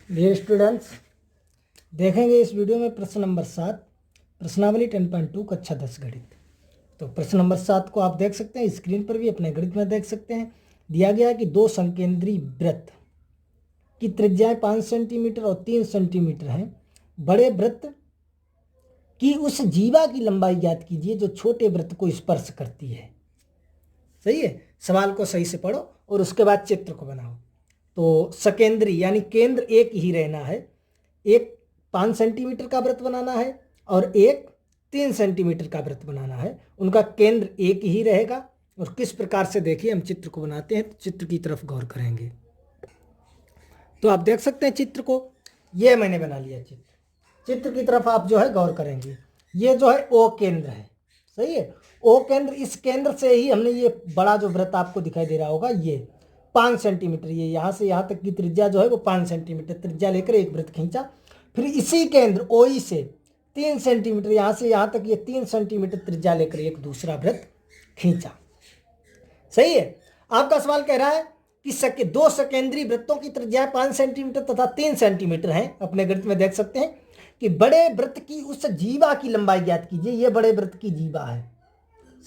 Dear students, देखेंगे इस video में प्रश्न नंबर 7 प्रश्नावली 10.2 कक्षा 10 गणित। तो प्रश्न नंबर 7 को आप देख सकते हैं, स्क्रीन पर भी अपने गणित में देख सकते हैं। दिया गया है कि दो संकेंद्री वृत्त की त्रिज्याएं 5 सेंटीमीटर और 3 सेंटीमीटर हैं। बड़े वृत्त की उस जीवा की लंबाई ज्ञात कीजिए जो छोटे वृत्त को स्पर्श करती है। सही है, सवाल को सही से पढ़ो और उसके बाद चित्र को बनाओ। तो सकेंद्री यानी केंद्र एक ही रहना है। एक 5 सेंटीमीटर का वृत्त बनाना है और एक 3 सेंटीमीटर का वृत्त बनाना है। उनका केंद्र एक ही रहेगा। और किस प्रकार से देखिए हम चित्र को बनाते हैं, तो चित्र की तरफ गौर करेंगे। तो आप देख सकते हैं चित्र को, ये मैंने बना लिया चित्र। चित्र की तरफ आप जो है गौर करेंगे। ये जो है ओ केंद्र है, सही है। ओ केंद्र, इस केंद्र से ही हमने ये बड़ा जो वृत्त आपको दिखाई दे रहा होगा, ये 5 सेंटीमीटर, ये यहाँ से यहाँ तक की त्रिज्या जो है वो 5 सेंटीमीटर त्रिज्या लेकर एक वृत्त खींचा। फिर इसी केंद्र ओई से 3 सेंटीमीटर, यहाँ से यहाँ तक ये 3 सेंटीमीटर त्रिज्या लेकर एक दूसरा वृत्त खींचा। सही है। आपका सवाल कह रहा है कि दो सकेंद्री वृत्तों की त्रिज्या 5 सेंटीमीटर तथा 3 सेंटीमीटर है। अपने गणित में देख सकते हैं कि बड़े वृत्त की उस जीवा की लंबाई ज्ञात कीजिए। ये बड़े वृत्त की जीवा है,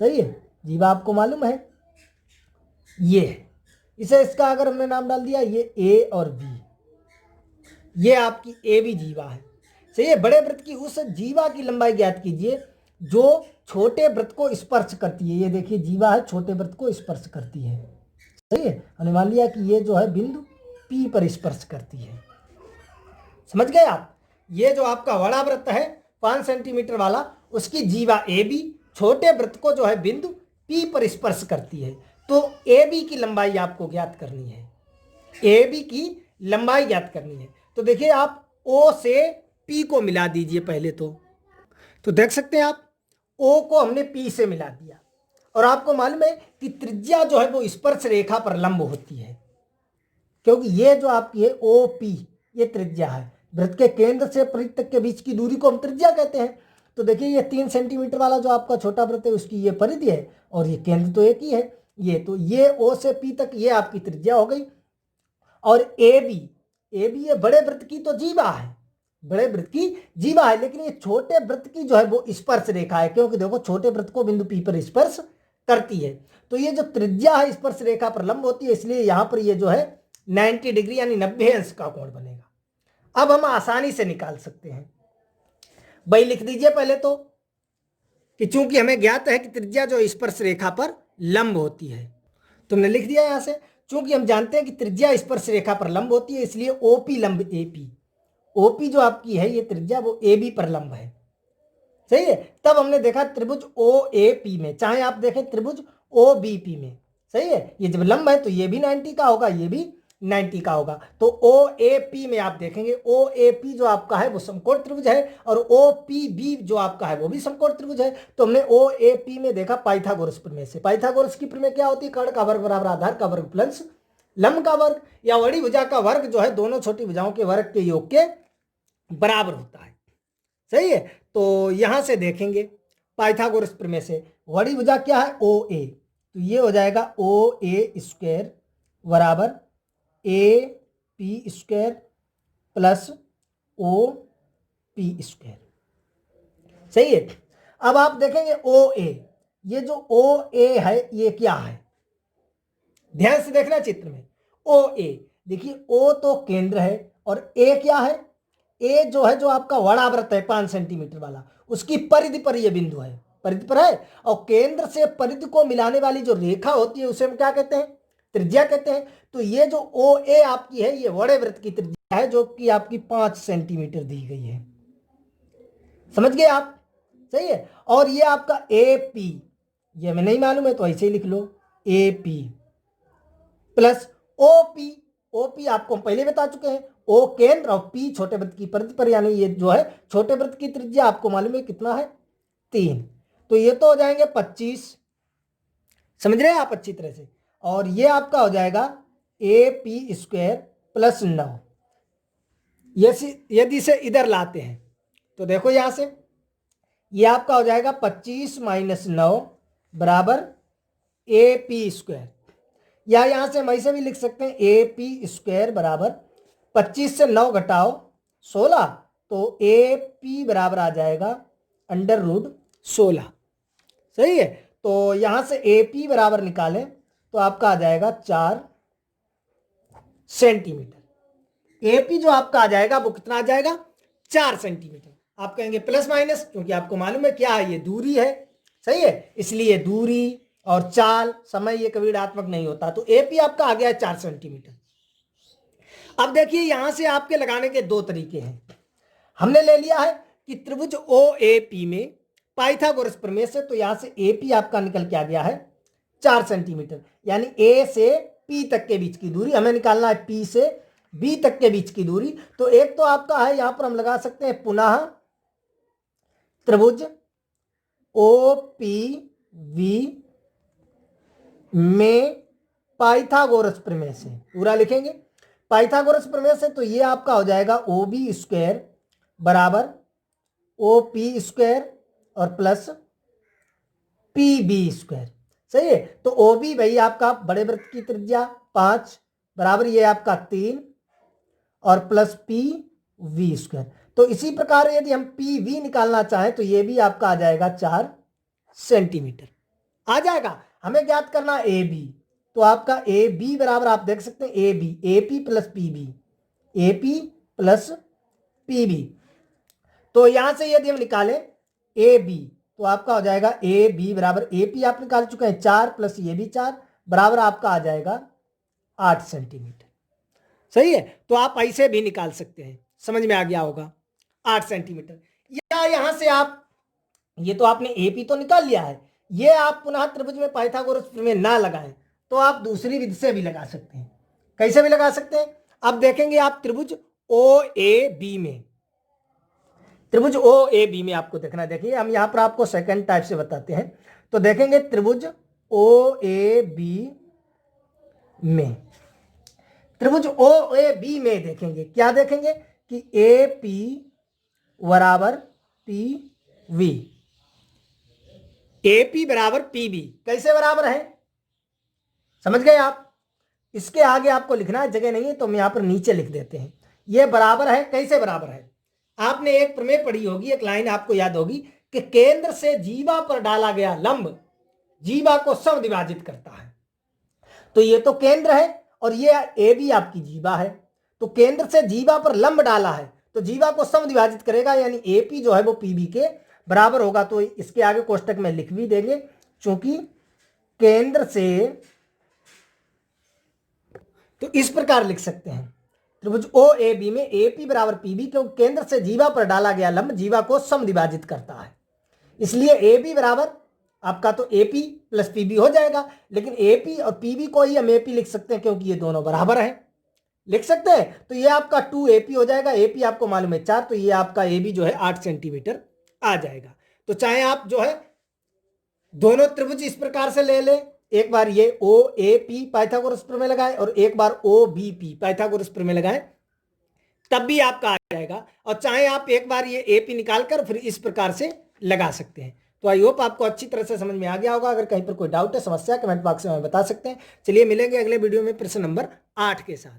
सही है। जीवा आपको मालूम है, ये है। इसे इसका अगर हमने नाम डाल दिया, ये ए और बी, ये आपकी ए बी जीवा है, सही है। बड़े वृत्त की उस जीवा की लंबाई ज्ञात कीजिए जो छोटे वृत्त को स्पर्श करती है। ये देखिए जीवा है, छोटे वृत्त को स्पर्श करती है, सही है। हमने मान लिया कि ये जो है बिंदु पी पर स्पर्श करती है। समझ गए आप। ये जो आपका बड़ा वृत्त है 5 सेंटीमीटर वाला, उसकी जीवा ए बी छोटे वृत्त को जो है बिंदु पी पर स्पर्श करती है। तो ए बी की लंबाई आपको ज्ञात करनी है। ए बी की लंबाई ज्ञात करनी है। तो देखिए आप ओ से पी को मिला दीजिए पहले। तो देख सकते हैं आप, ओ को हमने पी से मिला दिया। और आपको मालूम है कि त्रिज्या जो है वो स्पर्श रेखा पर लंब होती है, क्योंकि ये जो आपकी है ओ पी, ये त्रिज्या है। वृत्त के केंद्र से परिधि तक के बीच की दूरी को हम त्रिज्या कहते हैं। तो देखिए ये 3 सेंटीमीटर वाला जो आपका छोटा वृत्त है, उसकी ये परिधि है और ये केंद्र तो एक ही है। ये ओ से पी तक ये आपकी त्रिज्या हो गई। और ए बी ये बड़े वृत्त की तो जीवा है, बड़े वृत्त की जीवा है, लेकिन ये छोटे वृत्त की जो है वो स्पर्श रेखा है, क्योंकि देखो छोटे वृत्त को बिंदु पी पर स्पर्श करती है। तो ये जो त्रिज्या है स्पर्श रेखा पर लंब होती है, इसलिए यहां पर ये जो है 90 डिग्री यानी 90 अंश का कोण बनेगा। अब हम आसानी से निकाल सकते हैं। भाई लिख दीजिए पहले तो कि चूंकि हमें ज्ञात है कि त्रिज्या जो स्पर्श रेखा पर लंब होती है, तुमने लिख दिया यहां से। चूंकि हम जानते हैं कि त्रिज्या स्पर्श रेखा पर लंब होती है, इसलिए ओपी लंब एपी, ओपी जो आपकी है ये त्रिज्या वो ए बी पर लंब है, सही है। तब हमने देखा त्रिभुज ओ ए पी में, चाहे आप देखें त्रिभुज ओ बी पी में, सही है। ये जब लंब है तो ये भी 90 का होगा, ये भी 90 का होगा। तो ओ ए पी में आप देखेंगे ओ ए पी जो आपका है वो समकोण त्रिभुज है और ओ पी बी जो आपका है वो भी समकोण त्रिभुज है। तो हमने ओ ए पी में देखा पाइथागोरस प्रमेय से। पाइथागोरस की प्रमेय क्या होती है? कर्ण का वर्ग बराबर आधार का वर्ग प्लस लंब का वर्ग या वड़ी भुजा का वर्ग जो है दोनों छोटी भुजाओं के वर्ग के योग के बराबर होता है, सही है। तो यहां से देखेंगे पाइथागोरस प्रमेय से वड़ी भुजा क्या है? ओ ए। तो ये हो जाएगा ओ ए स्क्वायर बराबर A P square plus O P square, सही है। अब आप देखेंगे ओ ए, ये जो ओ ए है ये क्या है? ध्यान से देखना चित्र में। ओ ए, देखिए ओ तो केंद्र है और ए क्या है? ए जो है जो आपका बड़ा वृत्त है 5 सेंटीमीटर वाला, उसकी परिधि पर ये बिंदु है, परिधि पर है। और केंद्र से परिधि को मिलाने वाली जो रेखा होती है उसे हम क्या कहते हैं? त्रिज्या कहते हैं। तो ये जो ओ ए आपकी है ये बड़े वृत्त की त्रिज्या है जो कि आपकी 5 सेंटीमीटर दी गई है, समझ गए आप, सही है। और ये आपका ए पी, ये हमें नहीं मालूम है तो ऐसे ही लिख लो A P plus O P. O P आपको हम पहले बता चुके हैं, ओ केंद्र और पी छोटे वृत्त की परिधि पर, यानी ये जो है छोटे वृत्त की त्रिज्या आपको मालूम है कितना है? 3। तो ये तो हो जाएंगे 25, समझ रहे हैं आप अच्छी तरह से। और ये आपका हो जाएगा ए पी स्क्वायर प्लस 9। यदि इसे इधर लाते हैं तो देखो यहां से ये आपका हो जाएगा 25 माइनस 9 बराबर ए पी स्क्वायर, या यहां से हम ऐसे भी लिख सकते हैं ए पी स्क्वायर बराबर 25 से 9 घटाओ 16, तो ए पी बराबर आ जाएगा √16। सही है। तो यहां से ए पी बराबर निकालें तो आपका आ जाएगा 4 सेंटीमीटर। ए पी जो आपका आ जाएगा वो कितना आ जाएगा, 4 सेंटीमीटर। आप कहेंगे प्लस माइनस, क्योंकि आपको मालूम है क्या है, ये दूरी है। सही है, इसलिए दूरी और चाल समय ये कभी ऋणात्मक नहीं होता। तो ए पी आपका आ गया है 4 सेंटीमीटर। अब देखिए यहां से आपके लगाने के दो तरीके हैं। हमने ले लिया है कि त्रिभुज ओ ए पी में पाइथागोरस प्रमेय से, तो यहां से ए पी आपका निकल के आ गया है 4 सेंटीमीटर, यानी ए से पी तक के बीच की दूरी हमें निकालना है, पी से बी तक के बीच की दूरी। तो एक तो आपका है, यहां पर हम लगा सकते हैं पुनः त्रिभुज ओ पी वी में पाइथागोरस प्रमेय से, पूरा लिखेंगे पाइथागोरस प्रमेय से, तो ये आपका हो जाएगा ओ बी स्क्वायर बराबर ओ पी स्क्वायर और प्लस पी बी स्क्वायर। सही है। तो ओ बी भाई आपका बड़े वृत्त की त्रिज्या 5 बराबर ये आपका 3 और प्लस पी वी स्क्वायर। तो इसी प्रकार यदि हम पी वी निकालना चाहें तो ये भी आपका आ जाएगा 4 सेंटीमीटर आ जाएगा। हमें ज्ञात करना ए बी, तो आपका ए बी बराबर आप देख सकते हैं A B, A P plus P B, A P plus P B. तो यहां से यदि हम निकालें ए बी तो आपका हो जाएगा ए बी बराबर ए पी आप निकाल चुके हैं 4 प्लस ये भी 4 बराबर आपका आ जाएगा 8 सेंटीमीटर। सही है। तो आप ऐसे भी निकाल सकते हैं, समझ में आ गया होगा 8 सेंटीमीटर। या यहां से आप, ये तो आपने ए पी तो निकाल लिया है, ये आप पुनः त्रिभुज में पाइथागोरस प्रमेय ना लगाएं तो आप दूसरी विधि से भी लगा सकते हैं। कैसे भी लगा सकते हैं, अब देखेंगे आप त्रिभुज ओ ए बी में, त्रिभुज ओ ए बी में आपको देखना, देखिए हम यहां पर आपको सेकंड टाइप से बताते हैं। तो देखेंगे त्रिभुज ओ ए बी में, त्रिभुज ओ ए बी में देखेंगे क्या देखेंगे कि ए पी बराबर पी वी, ए पी बराबर पी बी कैसे बराबर है, समझ गए आप। इसके आगे आपको लिखना है, जगह नहीं है तो हम यहां पर नीचे लिख देते हैं। ये बराबर है, कैसे बराबर है, आपने एक प्रमेय पढ़ी होगी, एक लाइन आपको याद होगी कि केंद्र से जीवा पर डाला गया लंब जीवा को समद्विभाजित करता है। तो ये तो केंद्र है और ये ए बी आपकी जीवा है। तो केंद्र से जीवा पर लंब डाला है तो जीवा को समद्विभाजित करेगा, यानी ए पी जो है वो पी बी के बराबर होगा। तो इसके आगे कोष्टक में लिख भी देंगे, चूंकि केंद्र से, तो इस प्रकार लिख सकते हैं त्रिभुज ओ ए बी में ए पी बराबर पी बी, क्योंकि केंद्र से जीवा पर डाला गया लंब जीवा को समद्विभाजित करता है, इसलिए ए बी बराबर आपका तो A P plus P B हो जाएगा। लेकिन ए पी और पी बी को ही हम ए पी लिख सकते हैं क्योंकि ये दोनों बराबर हैं, लिख सकते हैं। तो ये आपका 2 ए पी हो जाएगा, ए पी आपको मालूम है 4, तो ये आपका ए बी जो है 8 सेंटीमीटर आ जाएगा। तो चाहे आप जो है दोनों त्रिभुज इस प्रकार से ले लें, एक बार ये ओ ए पी पाइथागोरस प्रमेय लगाएं और एक बार ओ बी पी पाइथागोरस प्रमेय लगाएं, तब भी आपका आ जाएगा। और चाहे आप एक बार ये ए पी निकालकर फिर इस प्रकार से लगा सकते हैं। तो आई होप आपको अच्छी तरह से समझ में आ गया होगा। अगर कहीं पर कोई डाउट है, समस्या, कमेंट बॉक्स में बता सकते हैं। चलिए मिलेंगे अगले वीडियो में प्रश्न नंबर 8 के साथ।